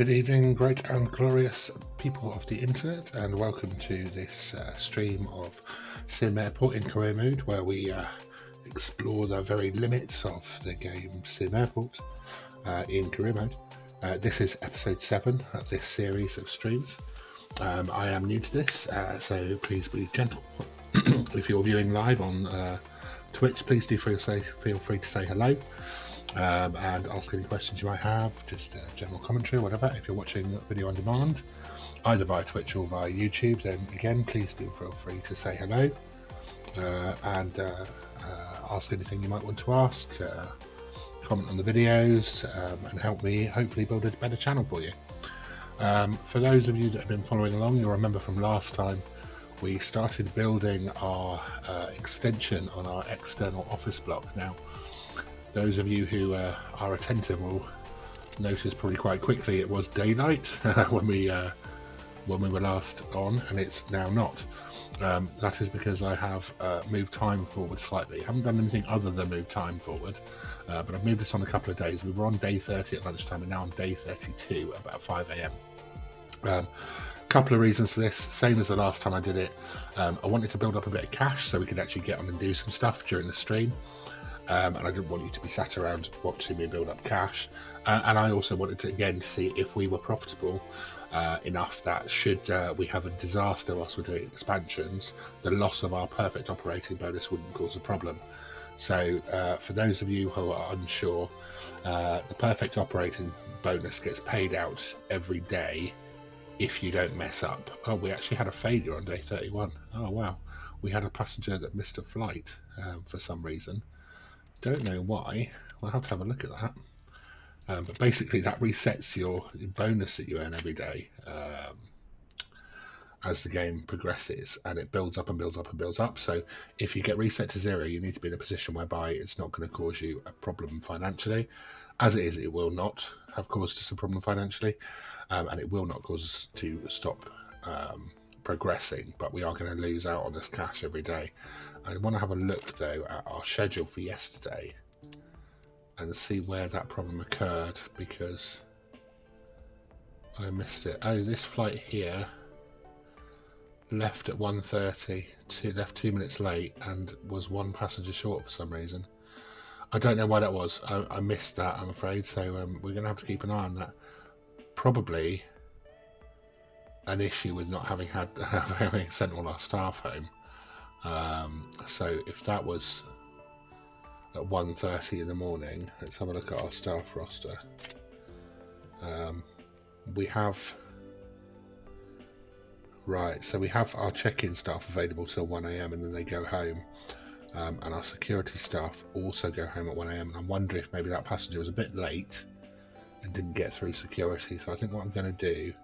Good evening, great and glorious people of the internet, and welcome to this stream of SimAirport in career mode, where we explore the very limits of the game SimAirport in career mode. This is episode 7 of this series of streams. I am new to this, so please be gentle. If you're viewing live on Twitch, please do feel free to say hello. And ask any questions you might have, just general commentary, whatever. If you're watching the video on demand, either via Twitch or via YouTube, then again, please do feel free to say hello and ask anything you might want to ask, comment on the videos, and help me hopefully build a better channel for you. For those of you that have been following along, you'll remember from last time we started building our extension on our external office block. Now, those of you who are attentive will notice probably quite quickly it was daylight when we were last on, and it's now not. That is because I have moved time forward slightly. I haven't done anything other than move time forward, but I've moved this on a couple of days. We were on day 30 at lunchtime and now on day 32 about 5 AM. Couple of reasons for this, same as the last time I did it. I wanted to build up a bit of cash so we could actually get on and do some stuff during the stream. And I didn't want you to be sat around watching me build up cash. And I also wanted to, again, see if we were profitable enough that should we have a disaster whilst we're doing expansions, the loss of our perfect operating bonus wouldn't cause a problem. So for those of you who are unsure, the perfect operating bonus gets paid out every day if you don't mess up. Oh, we actually had a failure on day 31. Oh, wow. We had a passenger that missed a flight for some reason. Don't know why. We'll have to have a look at that. But basically that resets your bonus that you earn every day as the game progresses, and it builds up and builds up and builds up. So if you get reset to 0, you need to be in a position whereby it's not going to cause you a problem financially. As it is, it will not have caused us a problem financially, and it will not cause us to stop progressing, but we are going to lose out on this cash every day. I want to have a look though at our schedule for yesterday and see where that problem occurred, because I missed it. Oh, this flight here left at 1:30, left 2 minutes late and was 1 passenger short for some reason. I don't know why that was. I missed that, I'm afraid, so we're going to have to keep an eye on that. Probably an issue with not having sent all our staff home. So if that was at 1:30 in the morning, let's have a look at our staff roster. We have our check-in staff available till 1 AM and then they go home, and our security staff also go home at 1 AM, and I wonder if maybe that passenger was a bit late and didn't get through security. So I think what I'm going to do,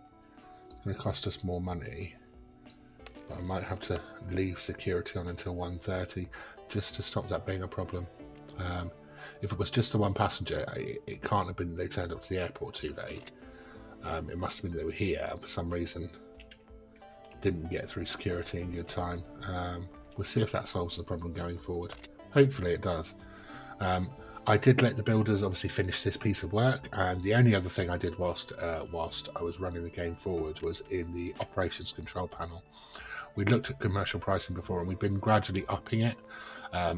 it's going to cost us more money, but I might have to leave security on until 1:30 just to stop that being a problem. If it was just the 1 passenger, it can't have been they turned up to the airport too late. It must have been they were here and for some reason didn't get through security in good time. We'll see if that solves the problem going forward. Hopefully it does. I did let the builders obviously finish this piece of work, and the only other thing I did whilst I was running the game forward was in the operations control panel. We looked at commercial pricing before and we've been gradually upping it.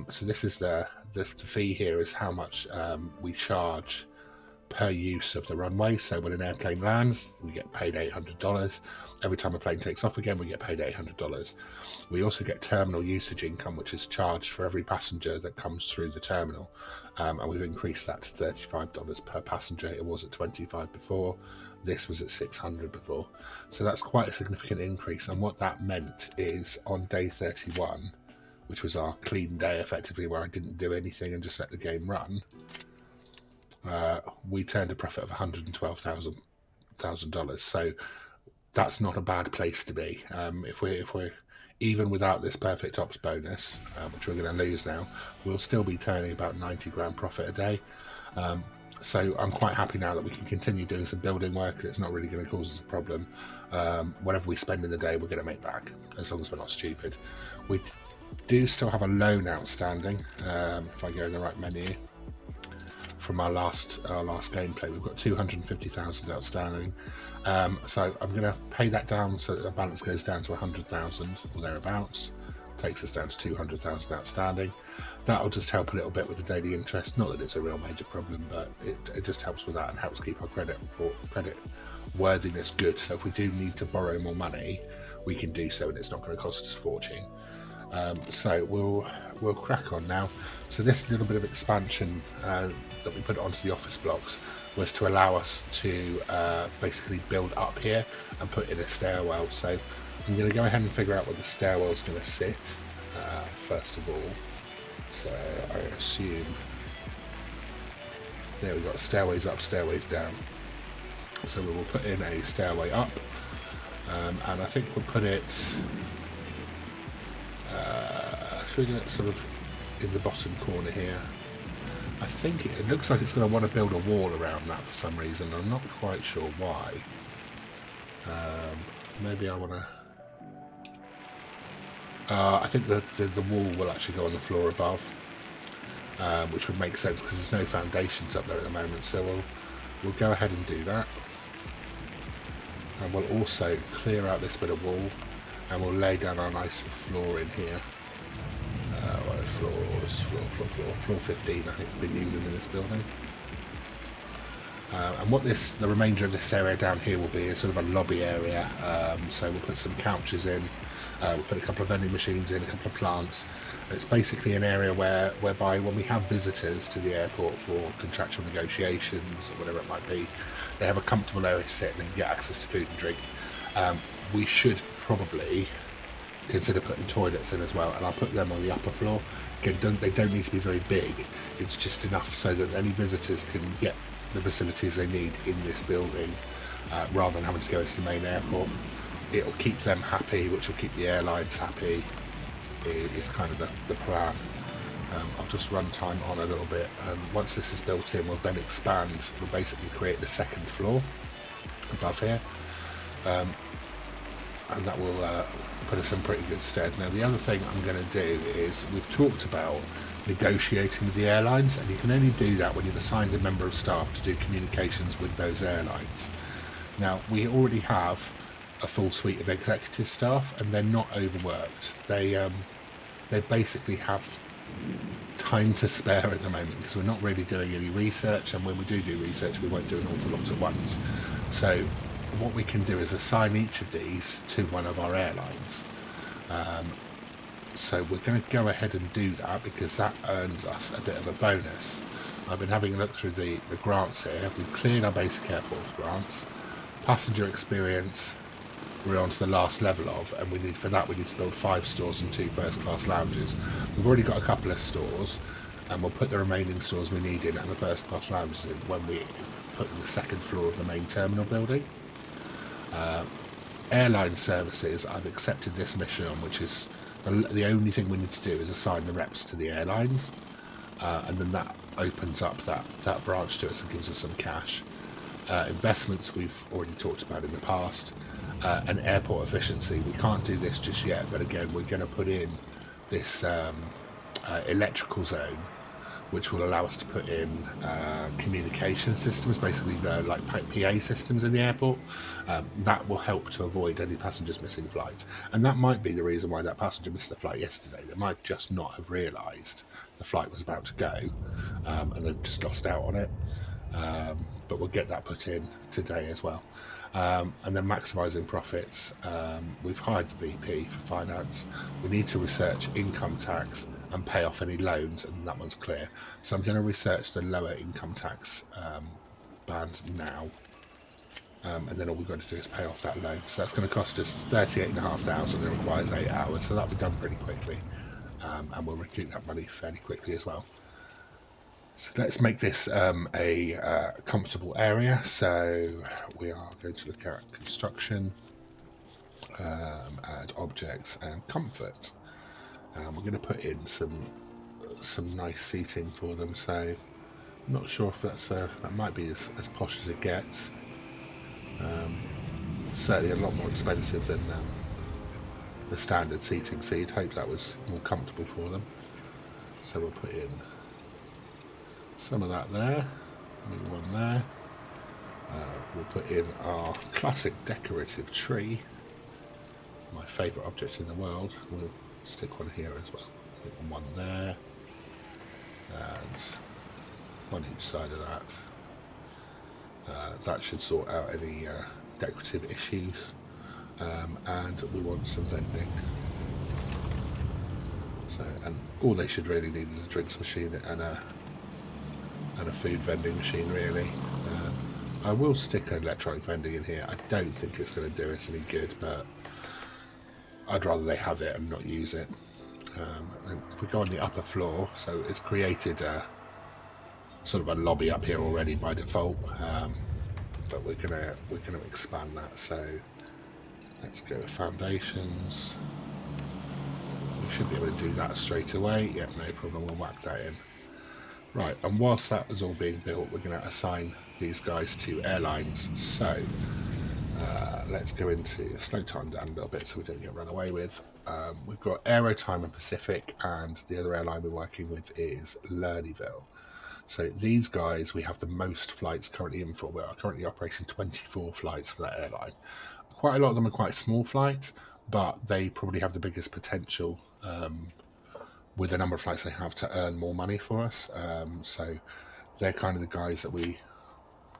So this is the fee here is how much we charge per use of the runway. So when an airplane lands, we get paid $800. Every time a plane takes off again, we get paid $800. We also get terminal usage income, which is charged for every passenger that comes through the terminal. And we've increased that to $35 per passenger. It was at $25 before. This was at $600 before. So that's quite a significant increase. And what that meant is on day 31, which was our clean day effectively, where I didn't do anything and just let the game run, we turned a profit of $112,000. So that's not a bad place to be. If we're even without this perfect ops bonus, which we're going to lose now, we'll still be turning about 90 grand profit a day. So I'm quite happy now that we can continue doing some building work and it's not really going to cause us a problem. Whatever we spend in the day, we're going to make back, as long as we're not stupid. We do still have a loan outstanding. If I go in the right menu, from our last gameplay. We've got 250,000 outstanding, so I'm going to pay that down so that the balance goes down to 100,000 or thereabouts. Takes us down to 200,000 outstanding. That'll just help a little bit with the daily interest. Not that it's a real major problem, but it just helps with that and helps keep our credit worthiness good. So if we do need to borrow more money, we can do so, and it's not going to cost us a fortune. So we'll crack on now. So this little bit of expansion that we put onto the office blocks was to allow us to basically build up here and put in a stairwell. So I'm going to go ahead and figure out where the stairwell is going to sit first of all. So I assume there we've got stairways up, stairways down. So we will put in a stairway up, and I think we'll put it. Should we get it sort of in the bottom corner here? I think it looks like it's going to want to build a wall around that for some reason. I'm not quite sure why. Maybe I want to. I think the wall will actually go on the floor above, which would make sense because there's no foundations up there at the moment. So we'll go ahead and do that, and we'll also clear out this bit of wall, and we'll lay down our nice floor in here. Floor 15 I think we've been using in this building. And what the remainder of this area down here will be is sort of a lobby area. So we'll put some couches in, we'll put a couple of vending machines in, a couple of plants. And it's basically an area whereby when we have visitors to the airport for contractual negotiations or whatever it might be, they have a comfortable area to sit and they can get access to food and drink. We should probably consider putting toilets in as well, and I'll put them on the upper floor. Again, they don't need to be very big, it's just enough so that any visitors can get the facilities they need in this building, rather than having to go to the main airport. It'll keep them happy, which will keep the airlines happy, is kind of the plan. I'll just run time on a little bit, and once this is built in, we'll then expand. We'll basically create the second floor above here, and that will put us in pretty good stead. Now the other thing I'm going to do is, we've talked about negotiating with the airlines, and you can only do that when you've assigned a member of staff to do communications with those airlines. Now we already have a full suite of executive staff, and they're not overworked. They basically have time to spare at the moment because we're not really doing any research, and when we do research we won't do an awful lot at once. So what we can do is assign each of these to one of our airlines. So we're going to go ahead and do that because that earns us a bit of a bonus. I've been having a look through the grants here. We've cleared our basic airport grants. Passenger experience we're on to the last level of, and we need to build 5 stores and 2 first-class lounges. We've already got a couple of stores, and we'll put the remaining stores we need in and the first-class lounges in when we put the second floor of the main terminal building. Airline services, I've accepted this mission on, which is the only thing we need to do is assign the reps to the airlines, and then that opens up that branch to us and gives us some cash. Investments we've already talked about in the past, and airport efficiency. We can't do this just yet, but again we're going to put in this electrical zone, which will allow us to put in communication systems, basically like PA systems in the airport. That will help to avoid any passengers missing flights. And that might be the reason why that passenger missed the flight yesterday. They might just not have realised the flight was about to go, and they've just lost out on it. But we'll get that put in today as well. And then maximising profits. We've hired the VP for finance. We need to research income tax and pay off any loans, and that one's clear. So I'm going to research the lower income tax bands now, and then all we've got to do is pay off that loan. So that's going to cost us 38,500. It requires 8 hours, so that'll be done pretty quickly, and we'll recoup that money fairly quickly as well. So let's make this a comfortable area. So we are going to look at construction, add objects, and comfort. We're going to put in some nice seating for them. So I'm not sure if that might be as posh as it gets. Certainly a lot more expensive than the standard seating. So you'd hope that was more comfortable for them. So we'll put in Some of that there. New one there. We'll put in our classic decorative tree. My favourite object in the world. We'll stick one here as well. One there. And one each side of that. That should sort out any decorative issues. And we want some vending. So, and all they should really need is a drinks machine and a food vending machine, really. I will stick an electronic vending in here. I don't think it's going to do us any good, but I'd rather they have it and not use it. And if we go on the upper floor, so it's created a sort of a lobby up here already by default, but we're gonna expand that. So let's go with foundations. We should be able to do that straight away. Yep, no problem. We'll whack that in. Right, and whilst that was all being built, we're going to assign these guys to airlines. So let's go into slow time down a little bit so we don't get run away with. We've got Aerotime and Pacific, and the other airline we're working with is Lernyville. So these guys, we have the most flights currently in for. We are currently operating 24 flights for that airline. Quite a lot of them are quite small flights, but they probably have the biggest potential with the number of flights they have to earn more money for us. So they're kind of the guys that we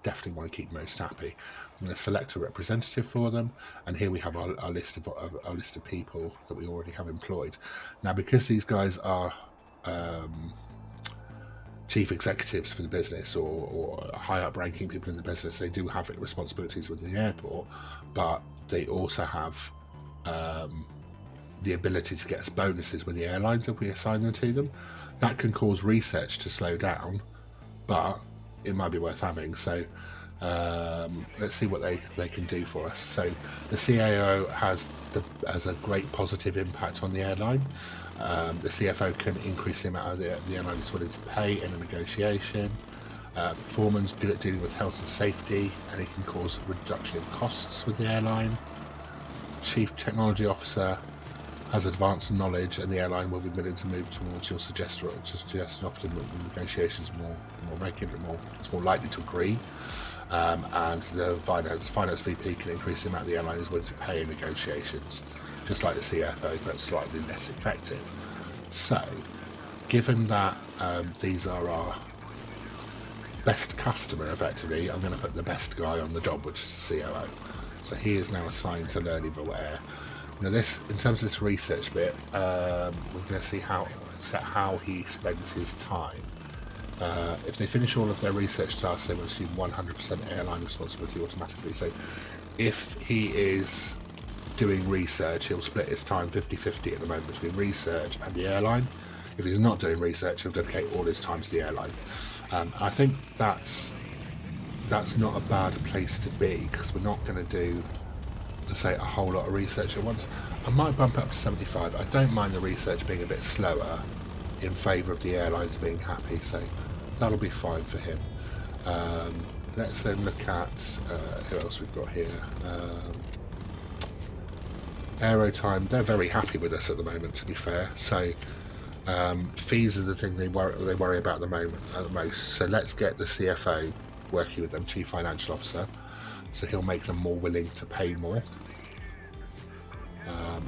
definitely want to keep most happy. I'm going to select a representative for them, and here we have our list of people that we already have employed. Now, because these guys are chief executives for the business or high up ranking people in the business, they do have responsibilities within the airport, but they also have the ability to get us bonuses with the airlines if we assign them to them. That can cause research to slow down, but it might be worth having. So let's see what they can do for us. So the CAO has a great positive impact on the airline. The CFO can increase the amount of the airline is willing to pay in a negotiation. Foreman's good at dealing with health and safety, and it can cause reduction in costs with the airline. Chief Technology Officer has advanced knowledge, and the airline will be willing to move towards your suggestion often with negotiations more regular, it's more likely to agree. And the finance VP can increase the amount the airline is willing to pay in negotiations, just like the CFO, but slightly less effective. So, given that these are our best customer, effectively, I'm going to put the best guy on the job, which is the COO. So he is now assigned to Lernyville Air. Now this, in terms of this research bit, we're going to see how he spends his time. If they finish all of their research tasks, they will assume 100% airline responsibility automatically. So if he is doing research, he'll split his time 50-50 at the moment between research and the airline. If he's not doing research, he'll dedicate all his time to the airline. I think that's not a bad place to be, because we're not going to do, say, a whole lot of research at once. I might bump up to 75. I don't mind the research being a bit slower in favour of the airlines being happy, so that'll be fine for him. Let's then look at who else we've got here. Aerotime, they're very happy with us at the moment, to be fair. So fees are the thing they worry about at the most. So let's get the CFO working with them, Chief Financial Officer. So he'll make them more willing to pay more.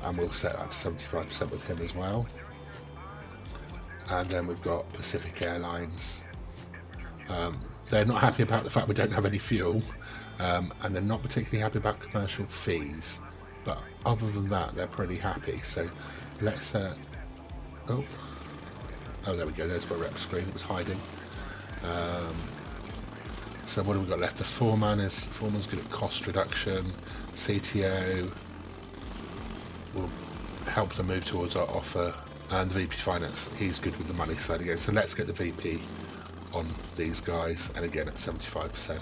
And we'll set that to 75% with him as well. And then we've got Pacific Airlines. They're not happy about the fact we don't have any fuel. And they're not particularly happy about commercial fees. But other than that, they're pretty happy. So let's... oh, there we go. There's my rep screen. It was hiding. So what have we got left? The Foreman's good at cost reduction. CTO will help them move towards our offer, and the VP Finance, he's good with the money side again. So let's get the VP on these guys, and again at 75%,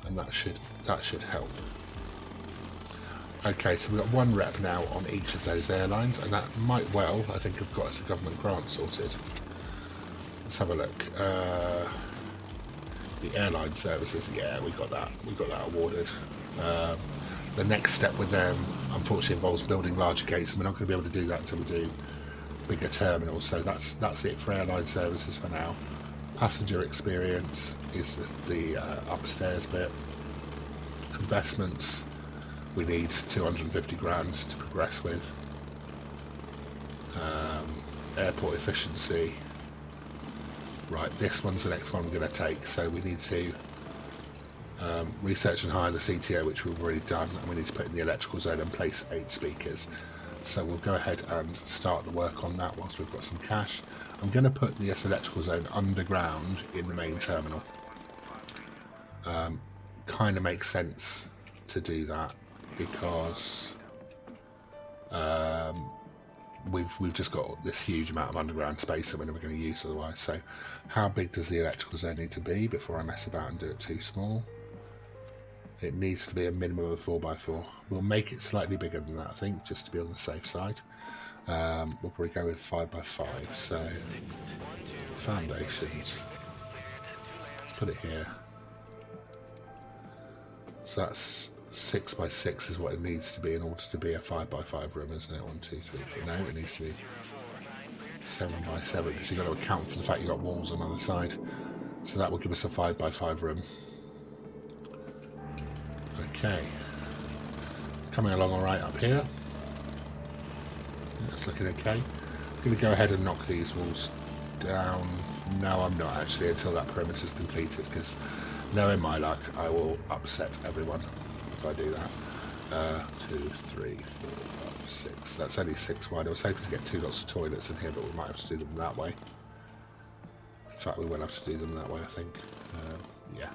and that should help. Okay, so we've got one rep now on each of those airlines, and that might well, I think, have got us a government grant sorted. Let's have a look. The airline services, yeah, we got that awarded. The next step with them, unfortunately, involves building larger gates, and we're not going to be able to do that until we do bigger terminals. So that's it for airline services for now. Passenger experience is the upstairs bit. Investments, we need 250 grand to progress with. Airport efficiency. Right, this one's the next one we're going to take, so we need to research and hire the CTO, which we've already done, and we need to put in the electrical zone and place 8 speakers. So we'll go ahead and start the work on that whilst we've got some cash. I'm going to put this electrical zone underground in the main terminal. Kind of makes sense to do that because we've just got this huge amount of underground space that we're never going to use otherwise. So how big does the electrical zone need to be before I mess about and do it too small? It needs to be a minimum of 4x4. We'll make it slightly bigger than that, I think, just to be on the safe side. We'll probably go with 5x5. So foundations. Let's put it here. So that's 6x6 is what it needs to be in order to be a 5x5 room, isn't it? 1, 2, 3, 4. No, it needs to be 7x7 because you've got to account for the fact you've got walls on the other side. So that will give us a 5x5 room. Okay. Coming along alright up here. It's looking okay. I'm going to go ahead and knock these walls down. No, I'm not actually until that perimeter is completed because knowing my luck, I will upset everyone if I do that. 2, 3, 4, 5, 6. That's only 6 wide. I was hoping to get 2 lots of toilets in here, but we might have to do them that way. In fact, we will have to do them that way, I think. Yeah.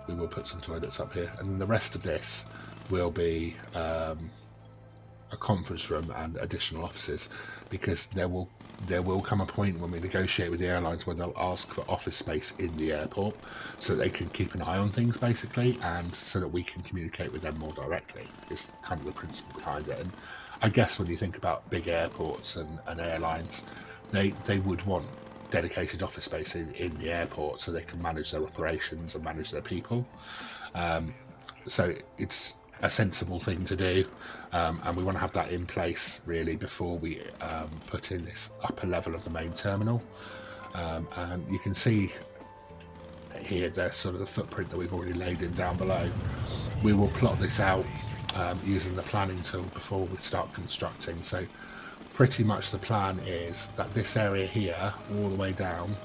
We will put some toilets up here. And then the rest of this will be a conference room and additional offices, because there will come a point when we negotiate with the airlines where they'll ask for office space in the airport so that they can keep an eye on things, basically, and so that we can communicate with them more directly. It's kind of the principle behind it. And I guess when you think about big airports and airlines, they would want dedicated office space in the airport so they can manage their operations and manage their people. So it's a sensible thing to do, and we want to have that in place really before we put in this upper level of the main terminal. And you can see here the sort of the footprint that we've already laid in down below. We will plot this out using the planning tool before we start constructing. So pretty much the plan is that this area here all the way down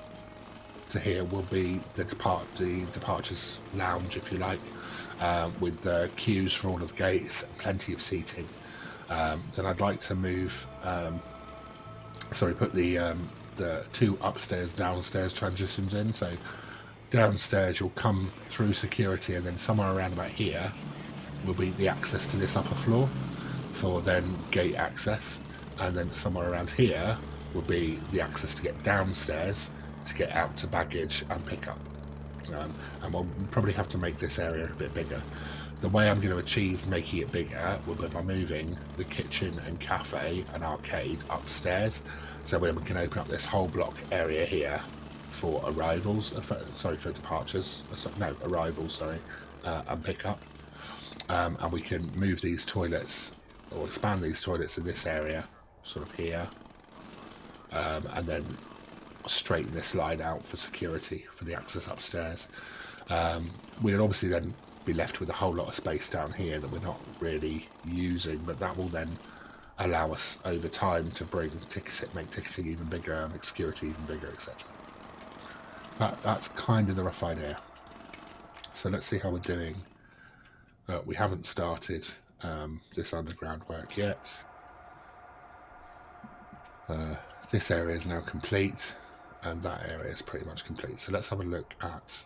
to here will be the departures lounge, if you like, with the queues for all of the gates, plenty of seating. Then I'd like to move, put the 2 upstairs downstairs transitions in. So downstairs you'll come through security, and then somewhere around about here will be the access to this upper floor for then gate access, and then somewhere around here will be the access to get downstairs to get out to baggage and pickup. And we'll probably have to make this area a bit bigger. The way I'm going to achieve making it bigger will be by moving the kitchen and cafe and arcade upstairs, so when we can open up this whole block area here for arrivals, for departures, arrivals, and pickup. And we can move these toilets or expand these toilets in this area, sort of here, and then straighten this line out for security for the access upstairs. We'll obviously then be left with a whole lot of space down here that we're not really using, but that will then allow us over time to make ticketing even bigger, make security even bigger, etc. That's kind of the rough idea. So let's see how we're doing. We haven't started this underground work yet. This area is now complete, and that area is pretty much complete. So let's have a look at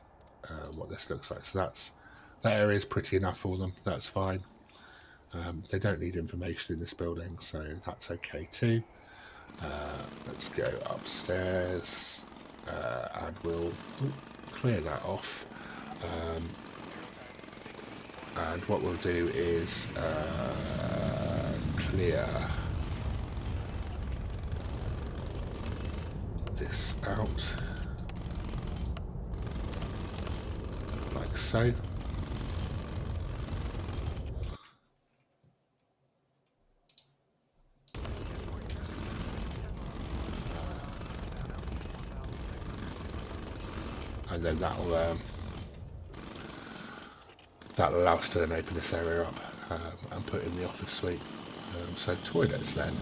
what this looks like. So that area is pretty enough for them. That's fine. They don't need information in this building, so that's okay too. Let's go upstairs, and we'll clear that off. And what we'll do is clear this out like so. and then that'll allow us to then open this area up and put in the office suite. So toilets then,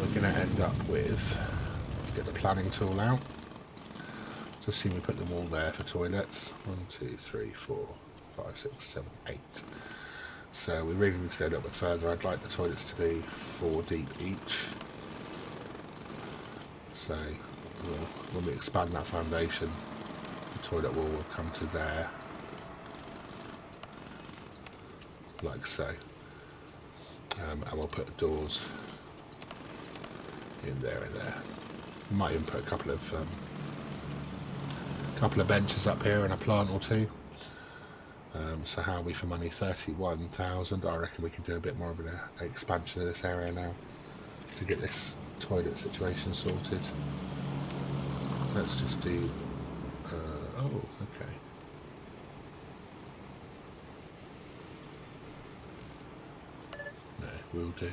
we're going to end up with, let's get the planning tool out. So assume we put them all there for toilets. 1, 2, 3, 4, 5, 6, 7, 8. So we really need to go a little bit further. I'd like the toilets to be 4 deep each. So when we expand that foundation, the toilet wall will come to there, like so. And we'll put doors in there and there. We might even put a couple of benches up here and a plant or two. So how are we for money? 31,000. I reckon we can do a bit more of an expansion of this area now to get this toilet situation sorted. Let's just do. Oh, okay. No, we'll do.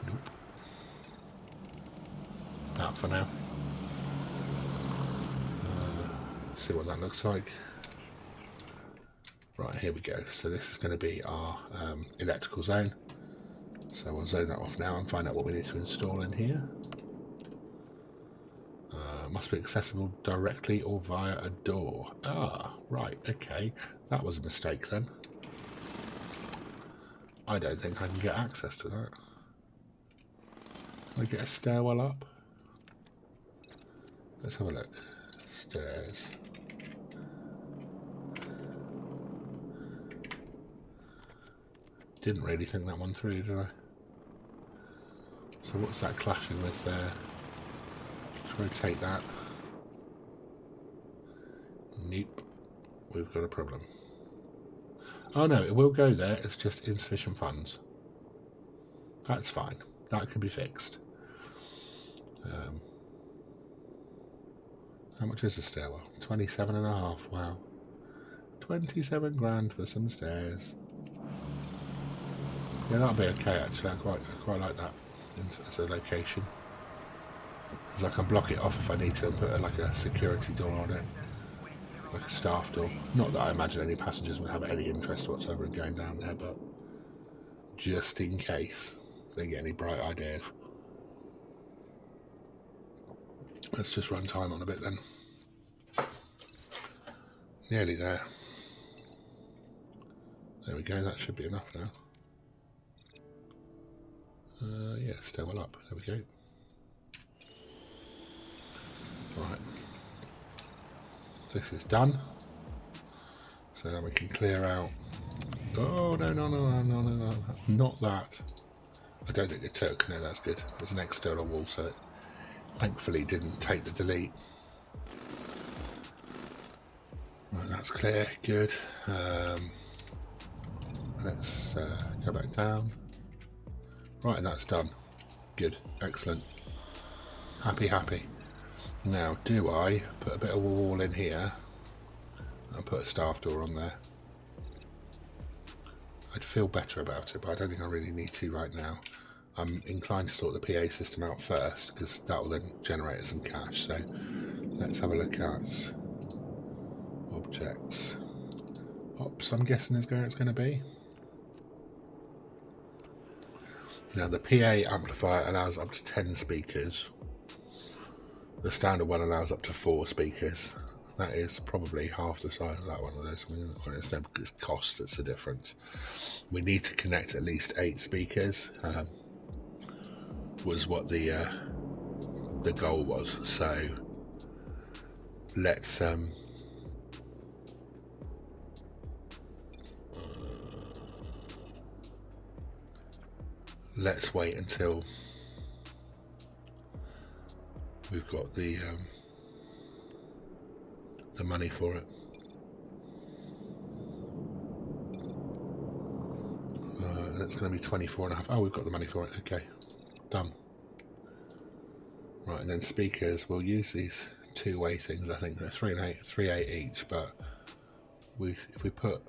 Nope. That for now. See what that looks like. Right, here we go. So this is going to be our electrical zone. So we'll zone that off now and find out what we need to install in here. Must be accessible directly or via a door. Ah, right, okay. That was a mistake then. I don't think I can get access to that. Can I get a stairwell up? Let's have a look. Stairs. Didn't really think that one through, did I? So what's that clashing with there? Let's rotate that. Nope. We've got a problem. Oh no, it will go there. It's just insufficient funds. That's fine. That can be fixed. How much is the stairwell? 27.5. Wow. 27 grand for some stairs. Yeah, that'll be okay actually. I quite like that as a location. Because I can block it off if I need to and put like a security door on it. Like a staff door. Not that I imagine any passengers would have any interest whatsoever in going down there, but just in case they get any bright ideas. Let's just run time on a bit then. Nearly there. There we go, that should be enough now. Yeah, stairwell up. There we go. Right. This is done. So then we can clear out. Oh, no. Not that. I don't think it took. No, that's good. It was an external wall, so it thankfully didn't take the delete. Right, that's clear. Good. Let's go back down. Right, and that's done. Good. Excellent. Happy. Now, do I put a bit of a wall in here and put a staff door on there? I'd feel better about it, but I don't think I really need to right now. I'm inclined to sort the PA system out first, because that will then generate some cash. So let's have a look at objects. Ops, I'm guessing is where it's going to be. Now the PA amplifier allows up to 10 speakers. The standard one allows up to 4 speakers. That is probably half the size of that one of those. I mean, it's cost that's the difference. We need to connect at least 8 speakers. Was what the goal was. So let's wait until we've got the money for it. That's going to be 24.5. Oh, we've got the money for it. Okay, done. Right, and then speakers. We'll use these two-way things. I think they're 3 and 8, 3/8 each. But if we put,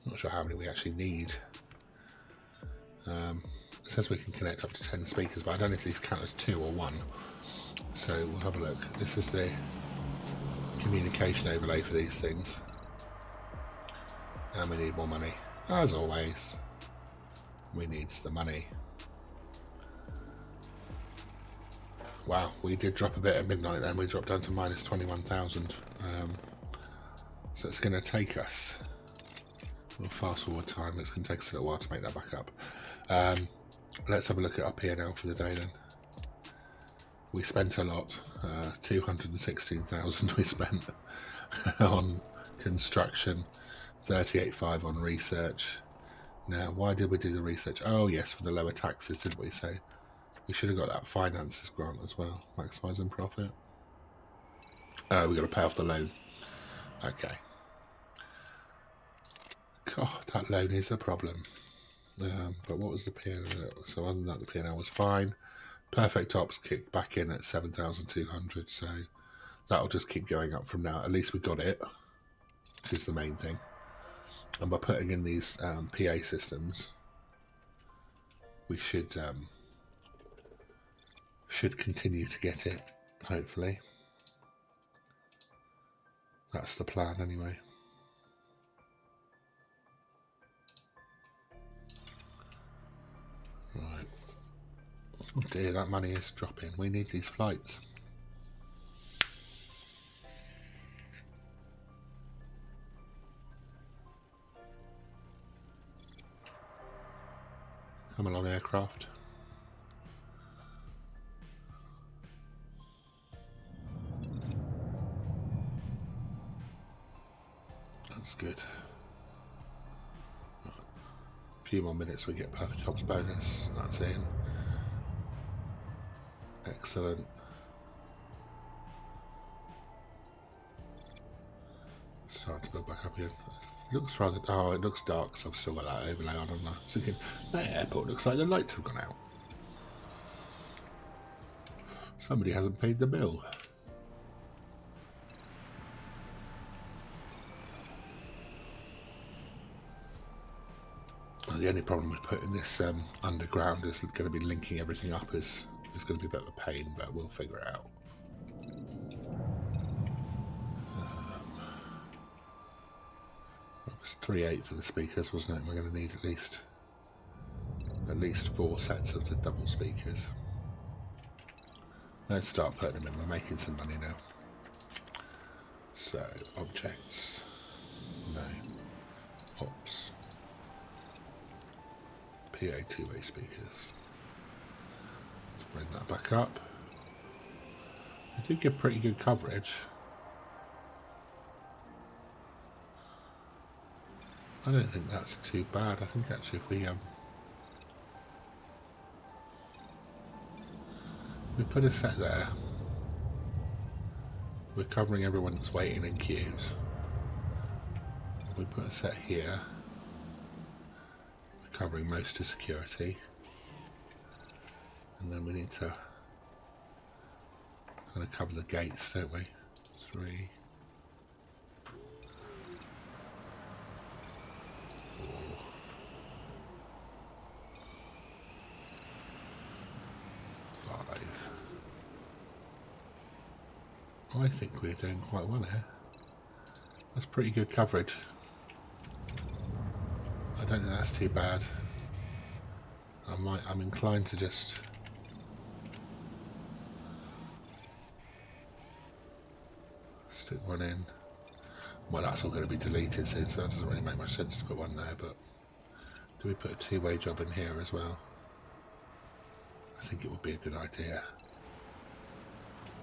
not sure how many we actually need. It says we can connect up to 10 speakers, but I don't know if these count as 2 or 1. So we'll have a look. This is the communication overlay for these things. And we need more money. As always, we need the money. Wow, we did drop a bit at midnight then. We dropped down to minus 21,000. So it's going to take us, we'll fast forward time, it's going to take us a little while to make that back up. Let's have a look at our P&L for the day then. We spent a lot, 216,000 we spent on construction, 38.5 on research. Now, why did we do the research? Oh yes, for the lower taxes, didn't we? So we should have got that finances grant as well, maximising profit. We've got to pay off the loan. Okay. God, that loan is a problem. But what was the P&L? So other than that, the P&L was fine. Perfect Ops kicked back in at 7,200, so that'll just keep going up from now. At least we got it, which is the main thing. And by putting in these PA systems, we should continue to get it, hopefully. That's the plan anyway. Right. Oh dear, that money is dropping. We need these flights. Come along, aircraft. That's good. Right. A few more minutes, we get Perfect Ops bonus. That's in. Excellent. Start to build back up again. It looks rather... Oh, it looks dark, so I've still got that overlay on. I'm thinking, that airport looks like the lights have gone out. Somebody hasn't paid the bill. The only problem with putting this underground is going to be linking everything up is going to be a bit of a pain, but we'll figure it out. That was 3.8 for the speakers, wasn't it? We're going to need at least 4 sets of the double speakers. Let's start putting them in. We're making some money now. So, objects. No. Ops. PA two-way speakers. Let's bring that back up. I did get pretty good coverage. I don't think that's too bad. I think actually if we put a set there, we're covering everyone that's waiting in queues. If we put a set here, we're covering most of security. And then we need to kind of cover the gates, don't we? 3, 4. I think we're doing quite well here. That's pretty good coverage. I don't think that's too bad. I'm inclined to just stick one in. Well, that's all going to be deleted soon, so that doesn't really make much sense to put one there, but do we put a two-way job in here as well? I think it would be a good idea.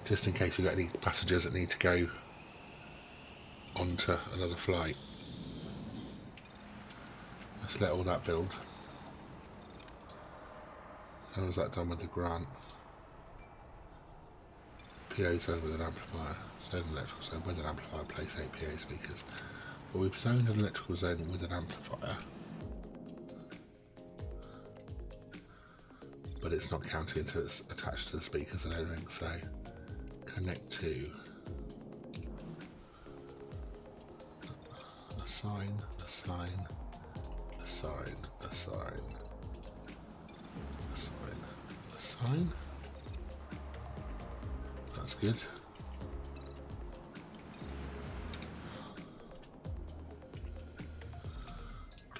Just in case you've got any passengers that need to go onto another flight. Let's let all that build. How was that done with the grant? PA zone with an amplifier. Zone electrical zone with an amplifier. Place 8 PA speakers. Well, we've zoned an electrical zone with an amplifier. But it's not counting until it's attached to the speakers, I don't think, so connect to assign, assign, assign, assign, Sign. That's good.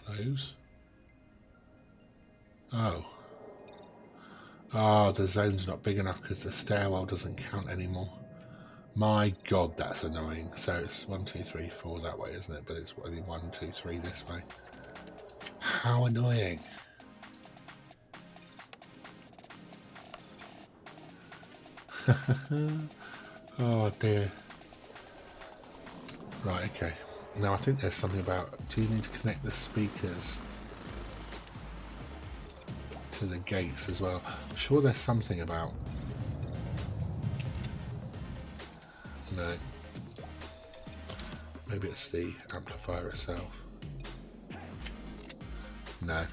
Close. Oh. Oh, the zone's not big enough because the stairwell doesn't count anymore. My God, that's annoying. So it's 1, 2, 3, 4 that way, isn't it? But it's only 1, 2, 3 this way. How annoying. Oh dear. Right, okay. Now I think there's something about, do you need to connect the speakers to the gates as well? I'm sure there's something about... No. Maybe it's the amplifier itself. No.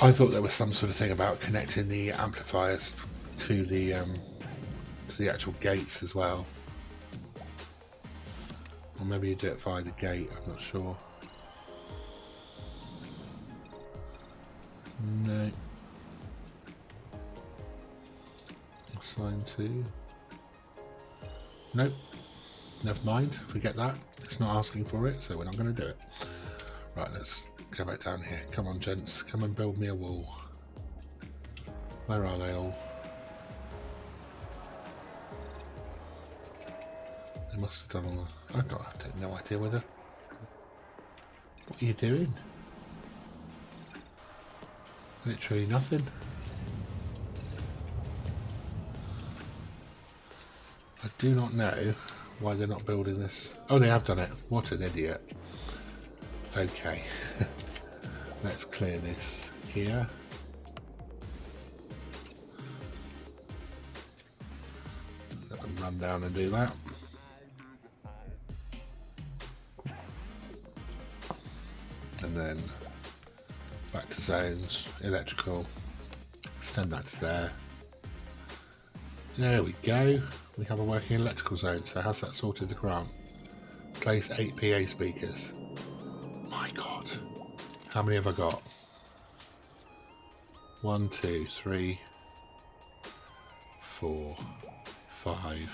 I thought there was some sort of thing about connecting the amplifiers to the actual gates as well. Or maybe you do it via the gate, I'm not sure. No. Assign to. Nope. Never mind, forget that. It's not asking for it, so we're not going to do it. Right, let's go back down here. Come on, gents. Come and build me a wall. Where are they all? They must have done all the... I've got no idea whether... What are you doing? Literally nothing. I do not know why they're not building this. Oh, they have done it. What an idiot. Okay. Let's clear this here. Let them run down and do that. And then back to zones, electrical, extend that to there. There we go. We have a working electrical zone. So how's that sorted the grant? Place 8 PA speakers. My God. How many have I got? 1, 2, 3, 4, 5.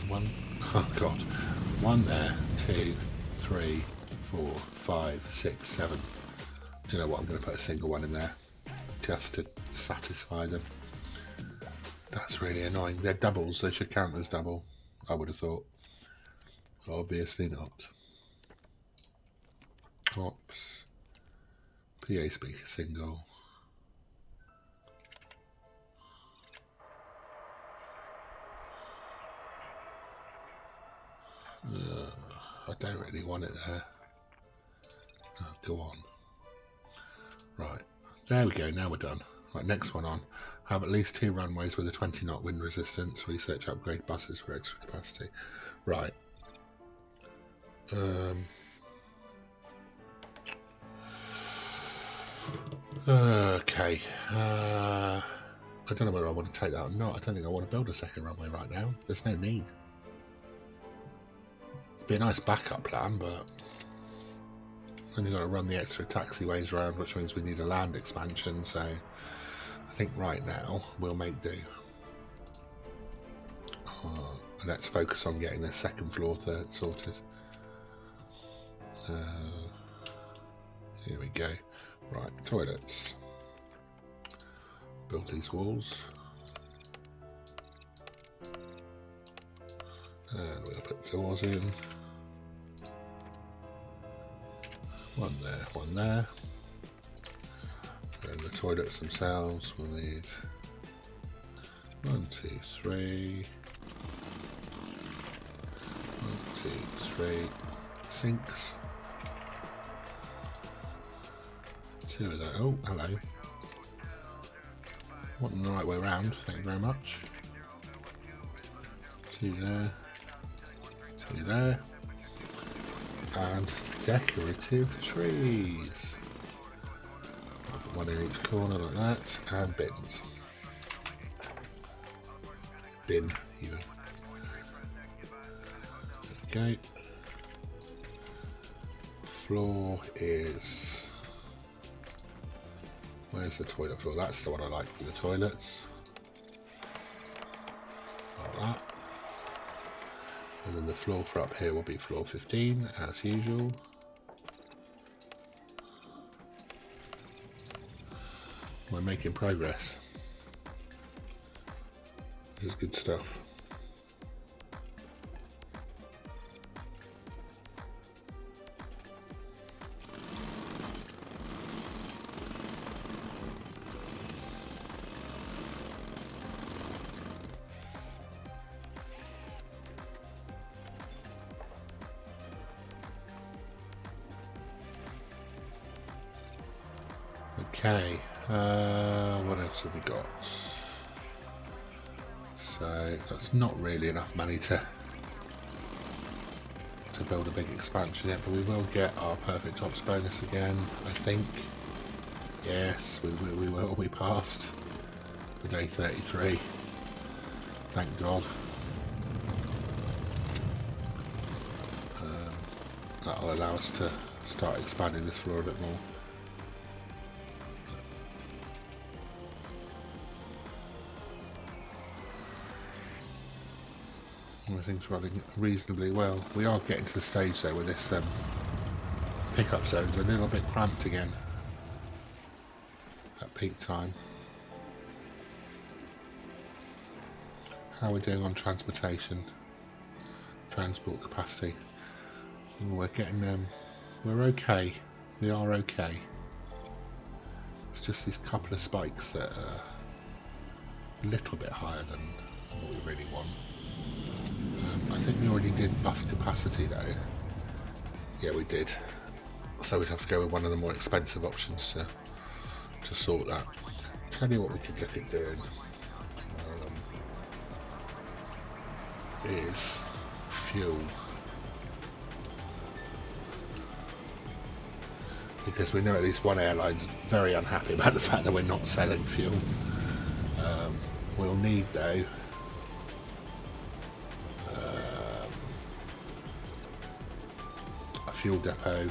One. Oh God. 1 there. 2, 3, 4, 5, 6, 7. Do you know what? I'm going to put a single one in there just to satisfy them. That's really annoying. They're doubles. They should count as double, I would have thought. Obviously not. Ops. PA speaker single. I don't really want it there. Oh, go on. Right. There we go. Now we're done. Right, next one on. Have at least 2 runways with a 20 knot wind resistance. Research upgrade buses for extra capacity. Right. Okay. I don't know whether I want to take that or not. I don't think I want to build a second runway right now. There's no need. It'd be a nice backup plan, but then you've got to run the extra taxiways around, which means we need a land expansion, so I think right now we'll make do. Let's focus on getting the second floor sorted. Here we go. Right, toilets. Build these walls. And we'll put doors in. One there, one there. And the toilets themselves will need 1, 2, 3. 1, 2, 3 sinks. 2 of those. Oh, hello. Wasn't the right way around, thank you very much. 2 there. 2 there. And decorative trees. One in each corner like that, and bins. Bin, even. Okay. Floor is Where's the toilet floor? That's the one I like for the toilets. Like that. And then the floor for up here will be floor 15, as usual. We're making progress. This is good stuff. Okay, what else have we got? So that's not really enough money to build a big expansion yet, but we will get our perfect ops bonus again, I think. Yes, we will be past for day 33. Thank God. That'll allow us to start expanding this floor a bit more. Everything's running reasonably well. We are getting to the stage though where this pickup zone's a little bit cramped again at peak time. How are we doing on transportation? Transport capacity? We're getting we're okay. We are okay. It's just these couple of spikes that are a little bit higher than what we really want. I think we already did bus capacity though. Yeah, we did. So we'd have to go with one of the more expensive options to sort that. Tell you what we could look at doing is fuel. Because we know at least one airline's very unhappy about the fact that we're not selling fuel. We'll need though fuel depot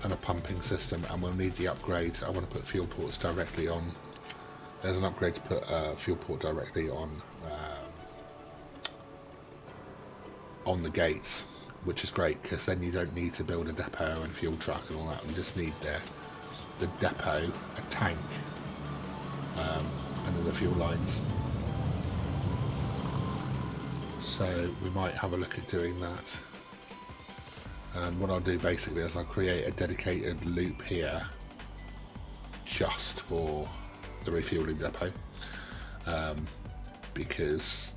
and a pumping system, and we'll need the upgrades. I want to put fuel ports directly on. There's an upgrade to put a fuel port directly on the gates, which is great because then you don't need to build a depot and fuel truck and all that. We just need the depot, a tank, and then the fuel lines. So we might have a look at doing that. And what I'll do basically is I'll create a dedicated loop here just for the refueling depot, because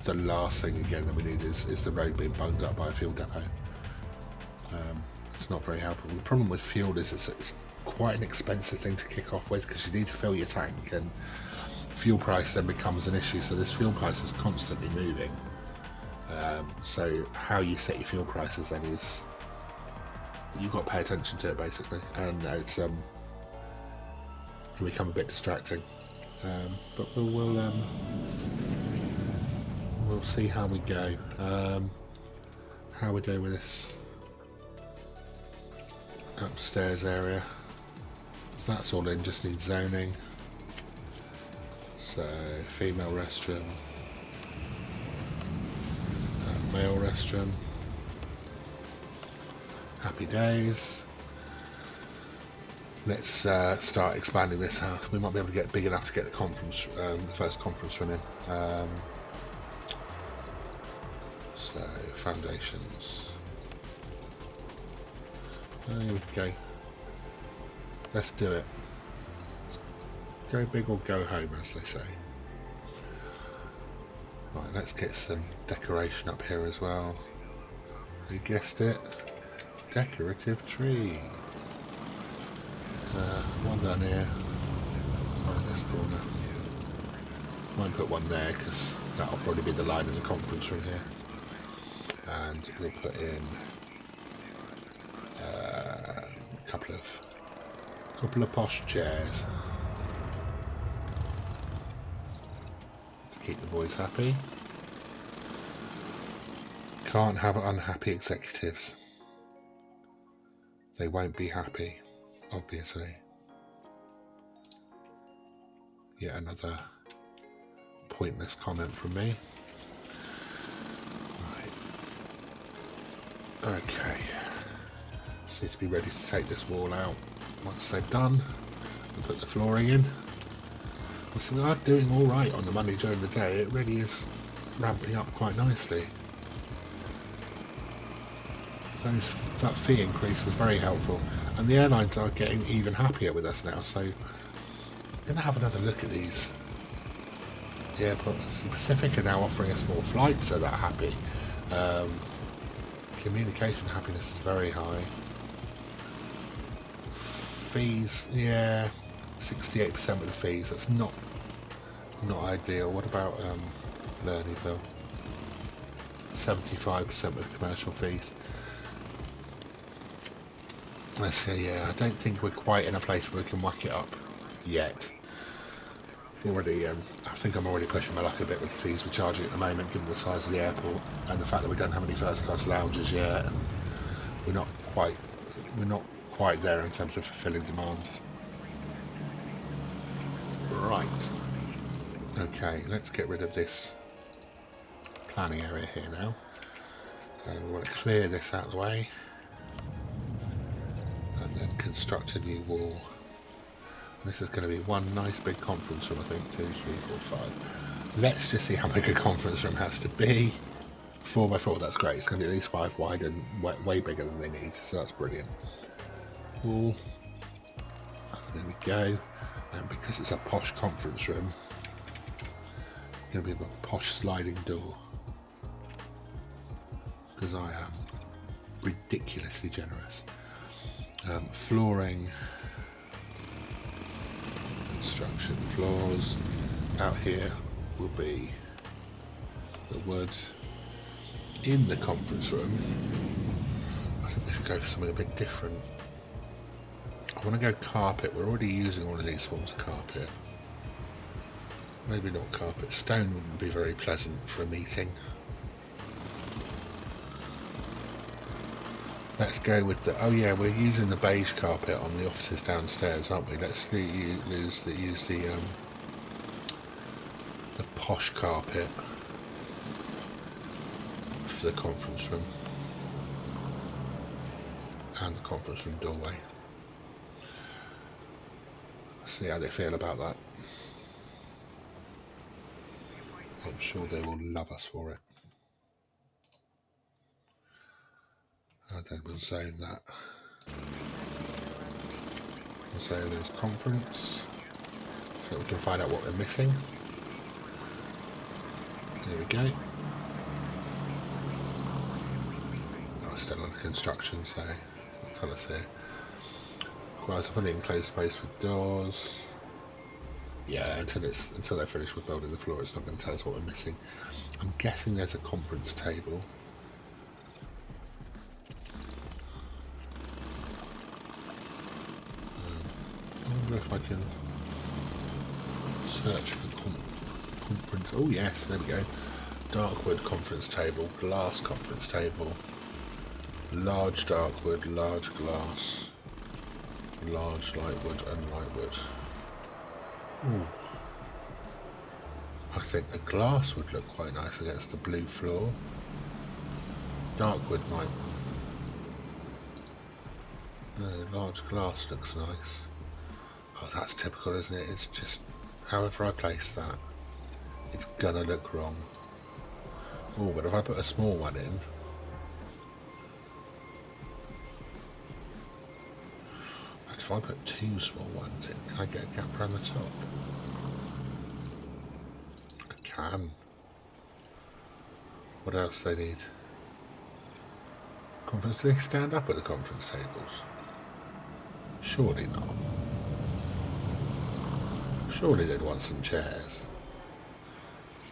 the last thing again that we need is the road being bunged up by a fuel depot. It's not very helpful. The problem with fuel is it's quite an expensive thing to kick off with because you need to fill your tank, and fuel price then becomes an issue. So this fuel price is constantly moving. So how you set your fuel prices then is you've got to pay attention to it basically, and it's can become a bit distracting. But we'll see how we go. How we do with this upstairs area. So that's all in. Just needs zoning. So female restroom. Male restroom. Happy days. Let's start expanding this house. We might be able to get big enough to get the conference, the first conference room in. So foundations. There we go. Let's do it. Let's go big or go home, as they say. Right, let's get some decoration up here as well. You guessed it, decorative tree. One down here, right in this corner. Might put one there because that'll probably be the line of the conference room here. And we'll put in a couple of posh chairs. Keep the boys happy. Can't have unhappy executives. They won't be happy, obviously. Yet another pointless comment from me. Right. Okay. Just need to be ready to take this wall out once they're done and put the flooring in. So they are doing alright on the money during the day. It really is ramping up quite nicely. So that fee increase was very helpful. And the airlines are getting even happier with us now. So I'm going to have another look at these. The airports in Pacific are now offering us more flights, so they're happy. Communication happiness is very high. Fees, yeah, 68% with the fees. That's not ideal. What about Lernyville? 75% with commercial fees. Let's see. Yeah, I don't think we're quite in a place where we can whack it up yet. Already, I think I'm already pushing my luck a bit with the fees we're charging at the moment, given the size of the airport and the fact that we don't have any first-class lounges yet, and we're not quite there in terms of fulfilling demand. Right. Okay, let's get rid of this planning area here now. And we want to clear this out of the way, and then construct a new wall. This is going to be one nice big conference room, I think. 2, 3, 4, 5. Let's just see how big a conference room has to be. 4x4, that's great. It's going to be at least 5 wide and way bigger than they need, so that's brilliant. Cool. There we go. And because it's a posh conference room, it's going to be a posh sliding door. Because I am ridiculously generous. Flooring. Construction floors. Out here will be the wood. In the conference room, I think we should go for something a bit different. I want to go carpet. We're already using one of these forms of carpet. Maybe not carpet. Stone wouldn't be very pleasant for a meeting. Let's go with the... Oh yeah, we're using the beige carpet on the offices downstairs, aren't we? Let's use the posh carpet for the conference room and the conference room doorway. See how they feel about that. I'm sure they will love us for it. And then we'll zone that. We'll zone this conference so we can find out what we're missing. There we go. Oh, still under construction, so that'll tell us here. Requires a fully enclosed space with doors. Yeah, until they're finished with building the floor, it's not going to tell us what we're missing. I'm guessing there's a conference table. I wonder if I can search for conference. Oh yes, there we go. Dark wood conference table, glass conference table, large dark wood, large glass, large light wood and light wood. Ooh. I think the glass would look quite nice against the blue floor. Dark wood might. No, large glass looks nice. Oh, that's typical, isn't it? It's just, however I place that, it's gonna look wrong. Oh, but if I put a small one in, if I put 2 small ones in, can I get a gap around the top? I can. What else do they need? Conference, do they stand up at the conference tables? Surely not. Surely they'd want some chairs.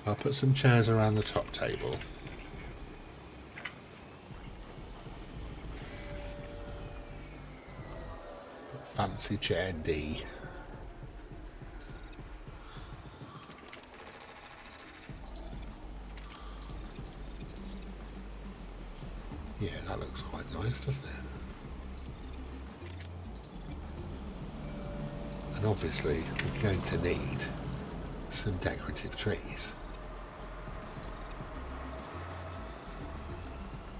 I'll put some chairs around the top table. Fancy chair D. Yeah, that looks quite nice, doesn't it? And obviously we're going to need some decorative trees.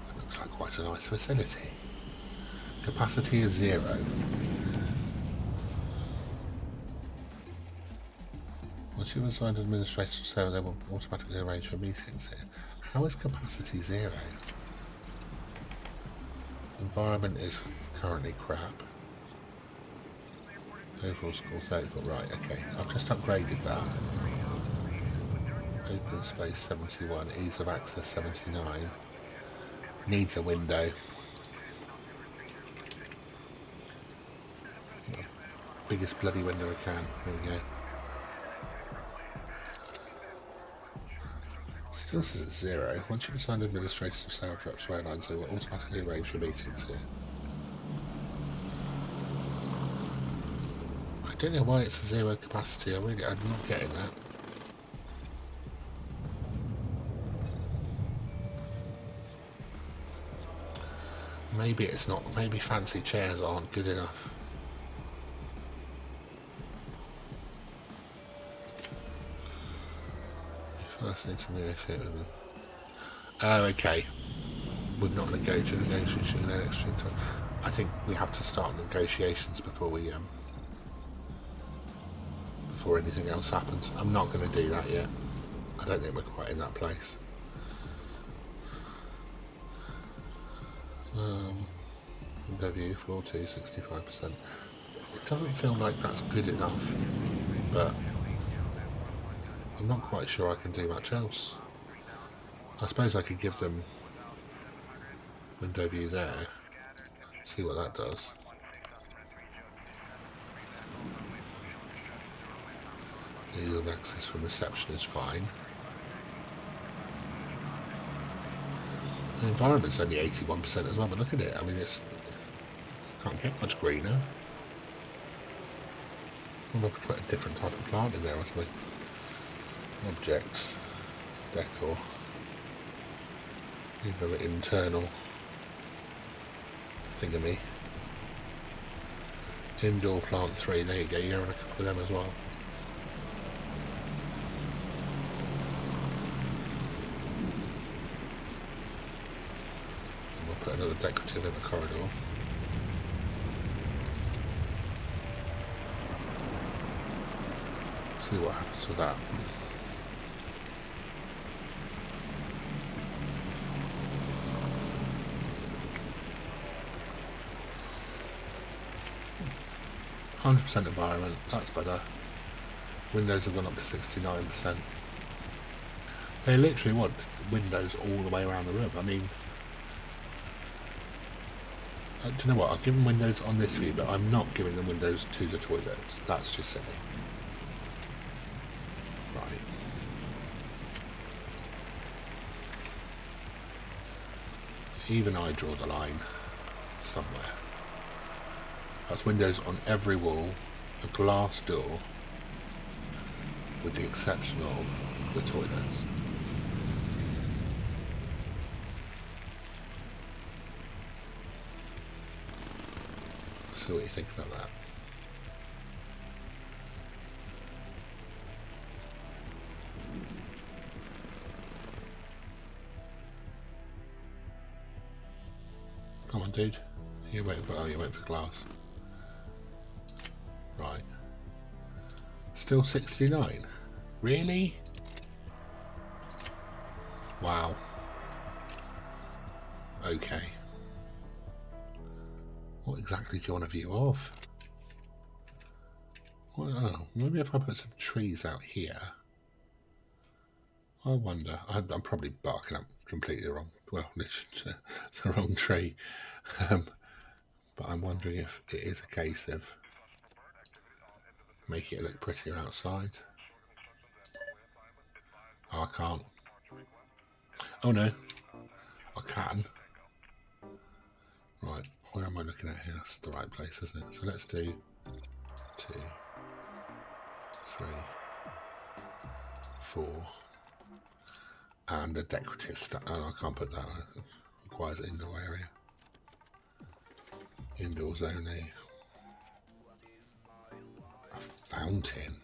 It looks like quite a nice facility. Capacity is 0. Once you've assigned administrative server, they will automatically arrange for meetings here. How is capacity 0? Environment is currently crap. Overall score 34. Right, okay. I've just upgraded that. Open space 71. Ease of access 79. Needs a window. Biggest bloody window I can. There we go. Still says it's 0. Once you've assigned administration of sales reps to airlines, they will automatically arrange for meetings here. I don't know why it's a 0 capacity. I'm not getting that. Maybe it's not. Maybe fancy chairs aren't good enough. First need to negotiate with them. Oh, okay. We've not negotiated with their extra time. I think we have to start negotiations before we before anything else happens. I'm not going to do that yet. I don't think we're quite in that place. Window view, floor 2, 65%. It doesn't feel like that's good enough, but I'm not quite sure I can do much else. I suppose I could give them window view there, see what that does. Ease of access from reception is fine. The environment's only 81% as well, but look at it. I mean, it's can't get much greener. I'll put a different type of plant in there, actually. Objects, decor, another internal thingamy. Indoor plant 3, there you go, you're on a couple of them as well. And we'll put another decorative in the corridor. See what happens with that. %, environment, that's better. Windows have gone up to 69%. They literally want windows all the way around the room. I mean, do you know what? I'll give them windows on this view, but I'm not giving them windows to the toilets. That's just silly. Right. Even I draw the line somewhere. That's windows on every wall, a glass door, with the exception of the toilets. See what you think about that. Come on, dude. You're waiting for, you're waiting for glass. Right. Still 69? Really? Wow. Okay. What exactly do you want a view of? Well, oh, maybe if I put some trees out here. I wonder. I'm probably barking up completely wrong. Well, the wrong tree. But I'm wondering if it is a case of making it look prettier outside. Oh, I can't. Oh no, I can. Right, where am I looking at here? That's the right place, isn't it? So let's do 2, 3, 4, and a decorative stuff. Oh, I can't put that. It requires indoor area. Indoors only. A fountain.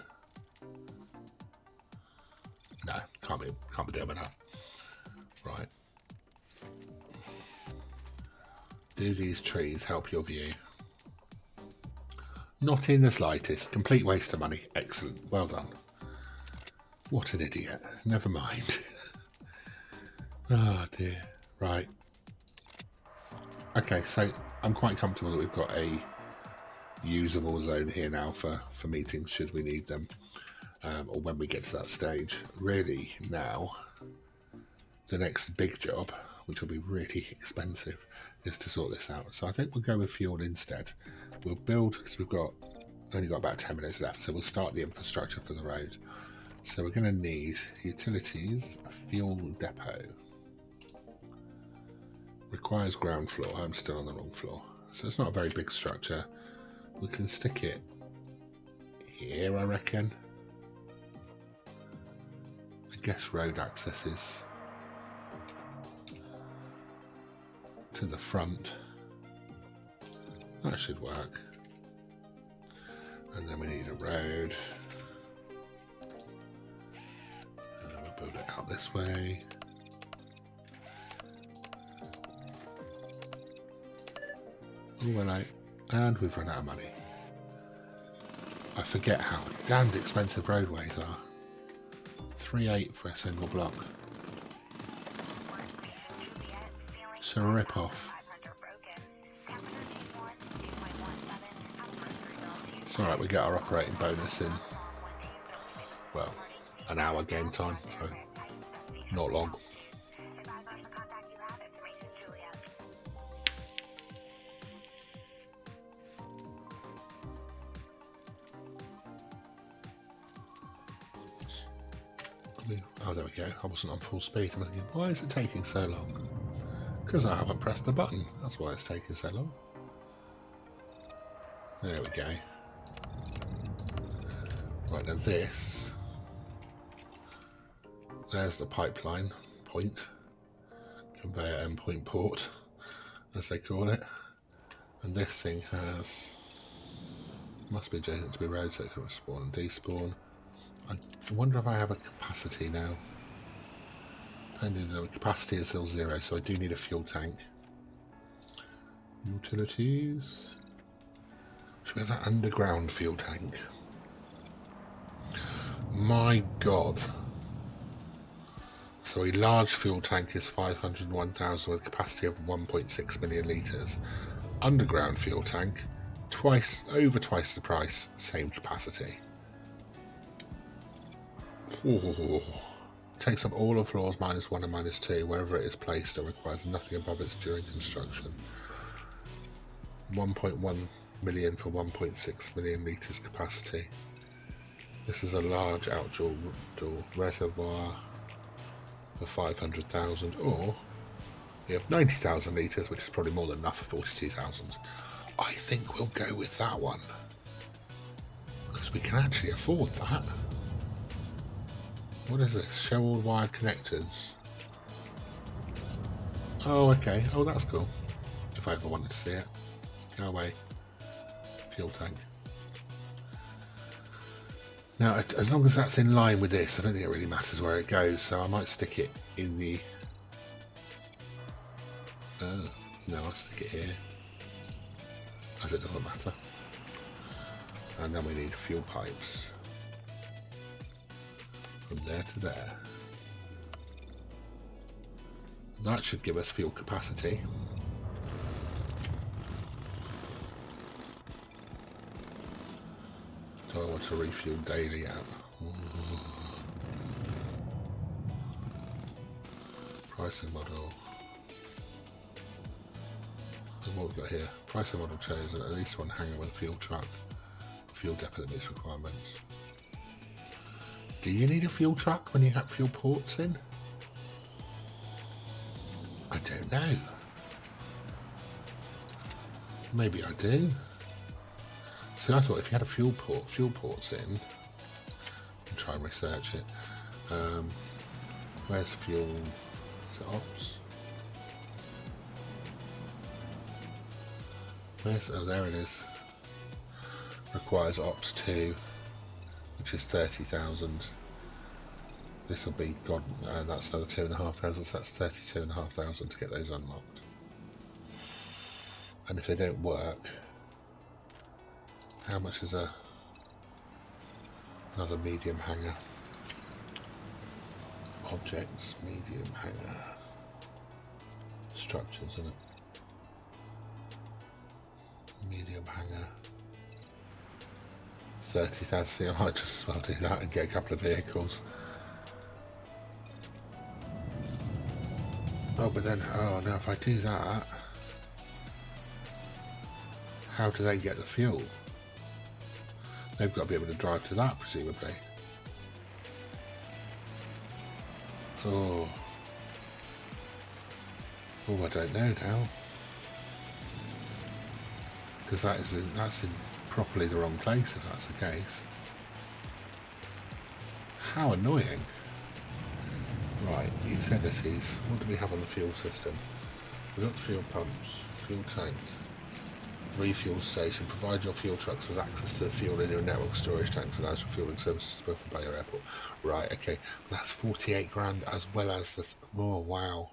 can't be doing that. Right. Do these trees help your view? Not in the slightest. Complete waste of money. Excellent. Well done. What an idiot. Never mind. Oh dear. Right. Okay, so I'm quite comfortable that we've got a usable zone here now for meetings should we need them, or when we get to that stage. Really now, the next big job, which will be really expensive, is to sort this out. So I think we'll go with fuel instead. We'll build, because we've only got about 10 minutes left, so we'll start the infrastructure for the road. So we're going to need utilities, a fuel depot. Requires ground floor. I'm still on the wrong floor. So it's not a very big structure. We can stick it here, I reckon. I guess road access is to the front. That should work. And then we need a road. We'll build it out this way. Oh, hello. And we've run out of money. I forget how damned expensive roadways are. 3.8 for a single block. It's a rip-off. It's alright, we get our operating bonus in, well, an hour game time, so not long. Oh, there we go. I wasn't on full speed. I'm thinking, why is it taking so long? Because I haven't pressed the button. That's why it's taking so long. There we go. Right, now this. There's the pipeline point. Conveyor endpoint port, as they call it. And this thing must be adjacent to be road, so it can spawn and despawn. I wonder if I have a capacity now. The capacity is still 0, so I do need a fuel tank. Utilities. Should we have that underground fuel tank? My God. So a large fuel tank is 501,000 with a capacity of 1.6 million litres. Underground fuel tank, over twice the price, same capacity. Ooh. Takes up all of floors -1 and -2 wherever it is placed and requires nothing above it during construction. 1.1 million for 1.6 million litres capacity. This is a large outdoor reservoir for 500,000, or we have 90,000 litres, which is probably more than enough for 42,000. I think we'll go with that one, because we can actually afford that. What is this? Show all wired connectors. Oh, okay. Oh, that's cool. If I ever wanted to see it. Go away. Fuel tank. Now, as long as that's in line with this, I don't think it really matters where it goes, so I might stick it in the... no, I'll stick it here, as it doesn't matter. And then we need fuel pipes. From there to there. That should give us fuel capacity. So I want to refuel daily at pricing model. And what we've got here, pricing model chosen, at least one hangar with a fuel truck, a fuel depot that meets requirements. Do you need a fuel truck when you have fuel ports in? I don't know. Maybe I do. See, I thought if you had a fuel ports in, I'll try and research it. Where's fuel? Is it ops? Oh, there it is. Requires ops 2, which is 30,000. this will be gone, and that's another 2,500, so that's 32,500 to get those unlocked. And if they don't work, how much is another medium hanger? Objects, medium hanger, structures, isn't it? Medium hanger, 30,000. I might just as well do that and get a couple of vehicles. Oh, but then, oh no, if I do that, how do they get the fuel? They've got to be able to drive to that, presumably. Oh, I don't know now, because that's in properly the wrong place if that's the case. How annoying! Right, utilities. What do we have on the fuel system? We've got fuel pumps, fuel tank, refuel station. Provide your fuel trucks with access to the fuel in your network storage tanks and as refueling services both for Bayer Airport. Right, okay. That's 48 grand as well as the... Oh, wow.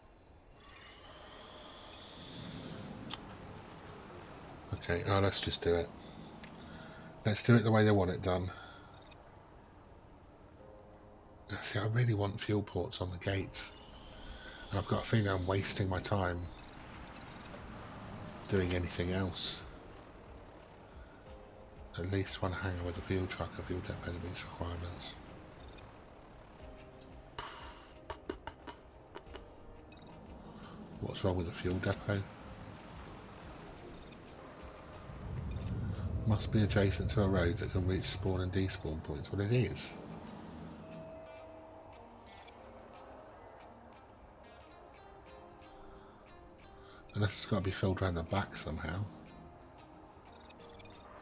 Okay, oh, let's just do it. Let's do it the way they want it done. See, I really want fuel ports on the gates. And I've got a feeling I'm wasting my time doing anything else. At least one hanger with a fuel truck, a fuel depot that meets requirements. What's wrong with the fuel depot? Must be adjacent to a road that can reach spawn and despawn points. Well, it is. Unless it's got to be filled around the back somehow.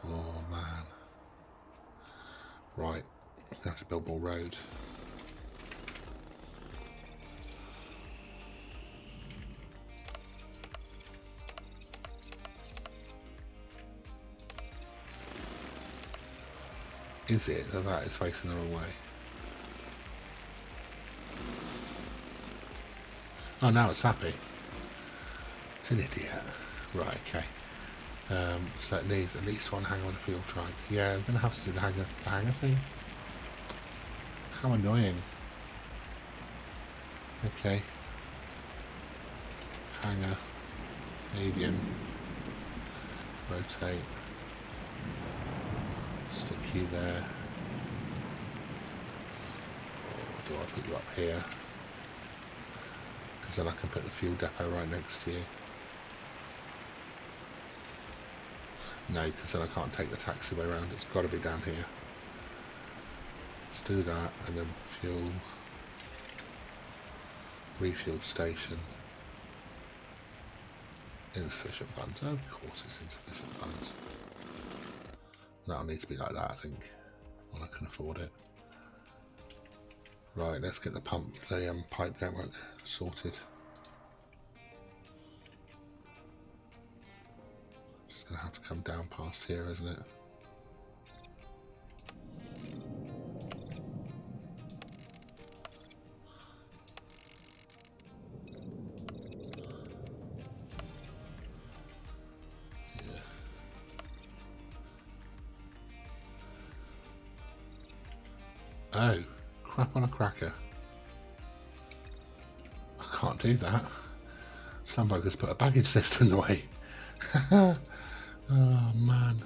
Oh man. Right, I'm gonna have to build more road. Is it that is facing the wrong way? Oh, now it's happy. It's an idiot. Right, okay. So it needs at least one hanger with a fuel truck. Yeah, I'm going to have to do the hanger thing. How annoying. Okay. Hanger. Medium. Rotate. Stick you there. Or do I put you up here? Because then I can put the fuel depot right next to you. No, because then I can't take the taxiway around. It's got to be down here. Let's do that, and then fuel, refuel station. Insufficient funds. Oh, of course it's insufficient funds. That'll need to be like that, I think, when I can afford it. Right, let's get the pipe network sorted. Just going to have to come down past here, isn't it? Yeah. Oh, crap on a cracker. I can't do that. Some buggers put a baggage list in the way. Oh man.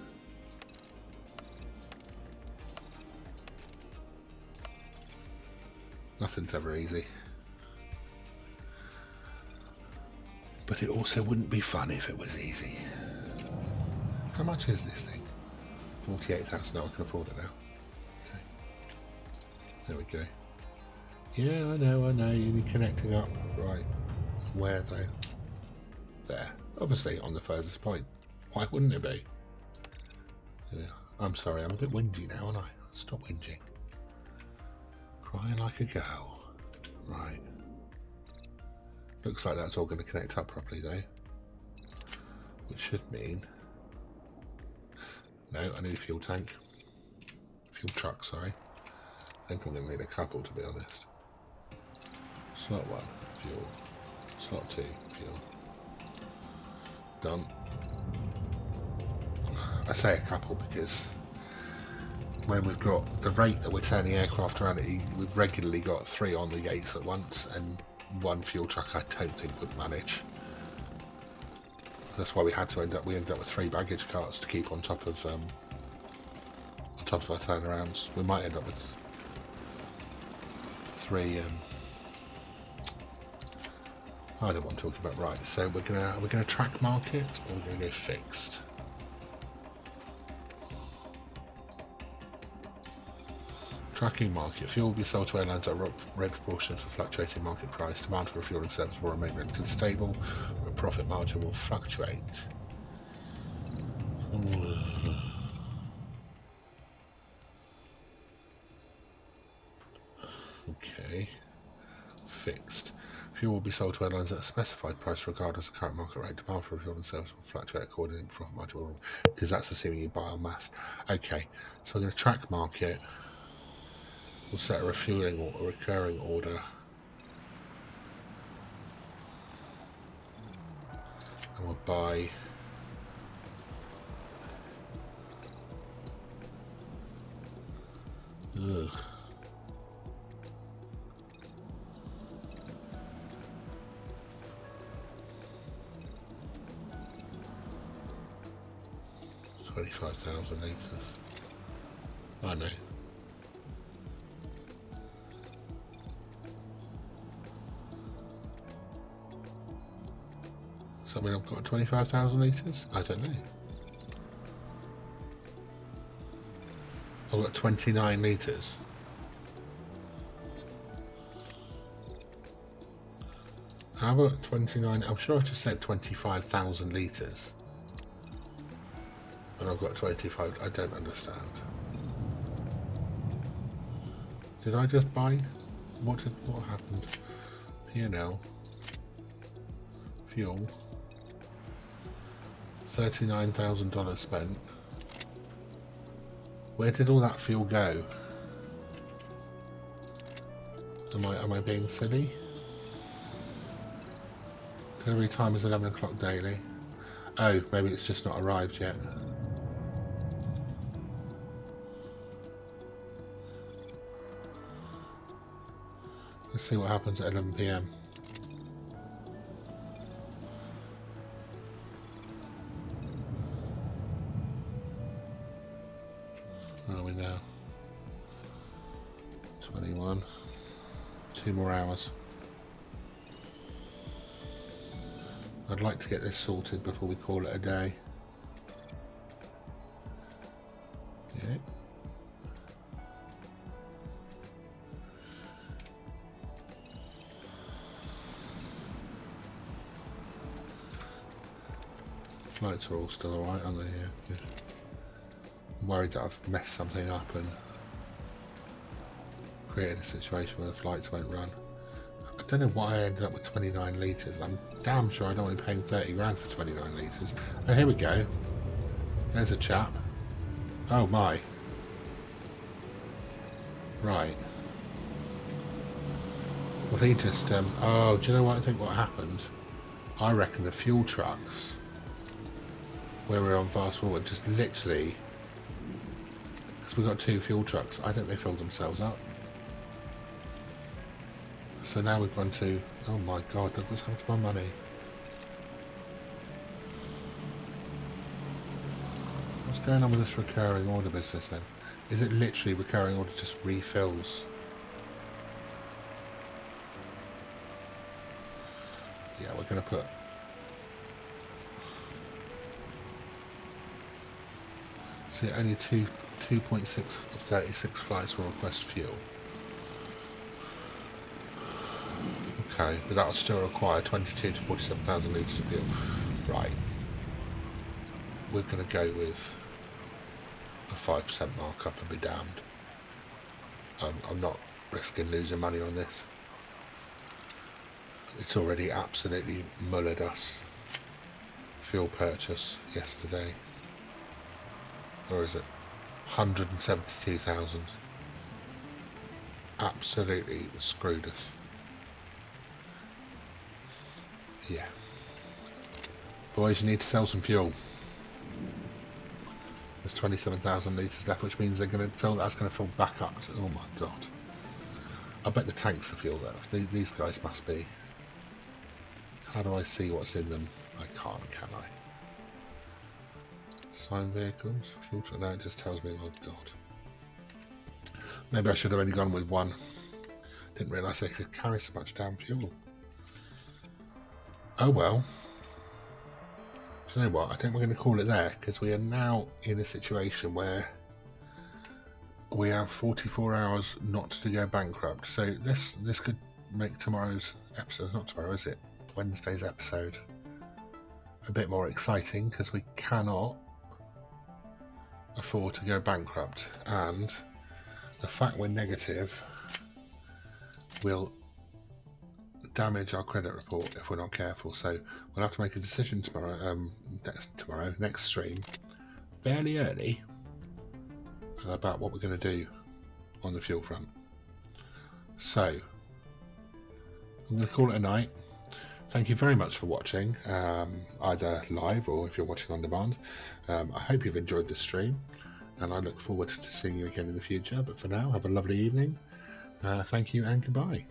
Nothing's ever easy. But it also wouldn't be fun if it was easy. How much is this thing? 48,000. No, I can afford it now. Okay. There we go. Yeah, I know. You need connecting up. Right. Where though? There. Obviously on the furthest point. Why wouldn't it be? Yeah. I'm sorry, I'm a bit whingy now, aren't I? Stop whinging. Crying like a girl. Right. Looks like that's all going to connect up properly though. Which should mean... No, I need a fuel tank. Fuel truck, sorry. I think I'm going to need a couple, to be honest. Slot 1, fuel. Slot 2, fuel. Done. I say a couple because when we've got the rate that we're turning aircraft around, we've regularly got 3 on the gates at once, and 1 fuel truck I don't think would manage. That's why we ended up with 3 baggage carts to keep on top of our turnarounds. We might end up with 3. I don't know what I'm talking about. Right, so we're gonna track market, or we're gonna go fixed. Tracking market. Fuel will be sold to airlines at a rate proportional to fluctuating market price. Demand for refueling service will remain relatively stable, but profit margin will fluctuate. Okay. Fixed. Fuel will be sold to airlines at a specified price regardless of current market rate. Demand for refueling service will fluctuate accordingly to profit margin, because that's assuming you buy en masse. Okay, so we're going to track market. We'll set a refueling or a recurring order. And we'll buy $25,000 litres. I know. Does that mean I've got 25,000 litres? I don't know. I've got 29 litres. How about 29? I'm sure I just said 25,000 litres. And I've got 25. I don't understand. Did I just buy? What happened? P&L. Fuel. $39,000 spent. Where did all that fuel go? Am I being silly? Delivery time is 11 o'clock daily. Oh, maybe it's just not arrived yet. Let's see what happens at 11 PM. Where are we now? 21. 2 more hours. I'd like to get this sorted before we call it a day. Yeah. Lights are all still alright, aren't they? Yeah. Good. I'm worried that I've messed something up and created a situation where the flights won't run. I don't know why I ended up with 29 litres. I'm damn sure I don't want to be paying 30 grand for 29 litres. Oh, here we go. There's a chap. Oh my. Right. Well, he just, oh, do you know what I think what happened? I reckon the fuel trucks, where we're on fast forward, just literally, because we've got 2 fuel trucks, I think they filled themselves up. So now we've gone to, oh my god, look what's happened to my money. What's going on with this recurring order business then? Is it literally recurring order just refills? Yeah, we're going to put... See, only 2.6 of 36 flights will request fuel. Okay, but that'll still require 22 to 47,000 litres of fuel. Right. We're going to go with a 5% markup and be damned. I'm not risking losing money on this. It's already absolutely mullered us. Fuel purchase yesterday. Or is it 172,000? Absolutely screwed us. Yeah. Boys, you need to sell some fuel. There's 27,000 litres left, which means they're going to fill. That's going to fill back up to, oh my god. I bet the tanks are fuel left. These guys must be. How do I see what's in them? I can't, can I? Sign vehicles, fuel truck. No, it just tells me, oh god. Maybe I should have only gone with one. Didn't realise they could carry so much damn fuel. Oh well. Do you know what? I think we're going to call it there, because we are now in a situation where we have 44 hours not to go bankrupt. So this could make tomorrow's episode, not tomorrow, is it? Wednesday's episode a bit more exciting, because we cannot afford to go bankrupt, and the fact we're negative will damage our credit report if we're not careful. So we'll have to make a decision next stream, fairly early, about what we're going to do on the fuel front. So I'm going to call it a night. Thank you very much for watching, either live or if you're watching on demand. I hope you've enjoyed this stream, and I look forward to seeing you again in the future. But for now, have a lovely evening. Thank you and goodbye.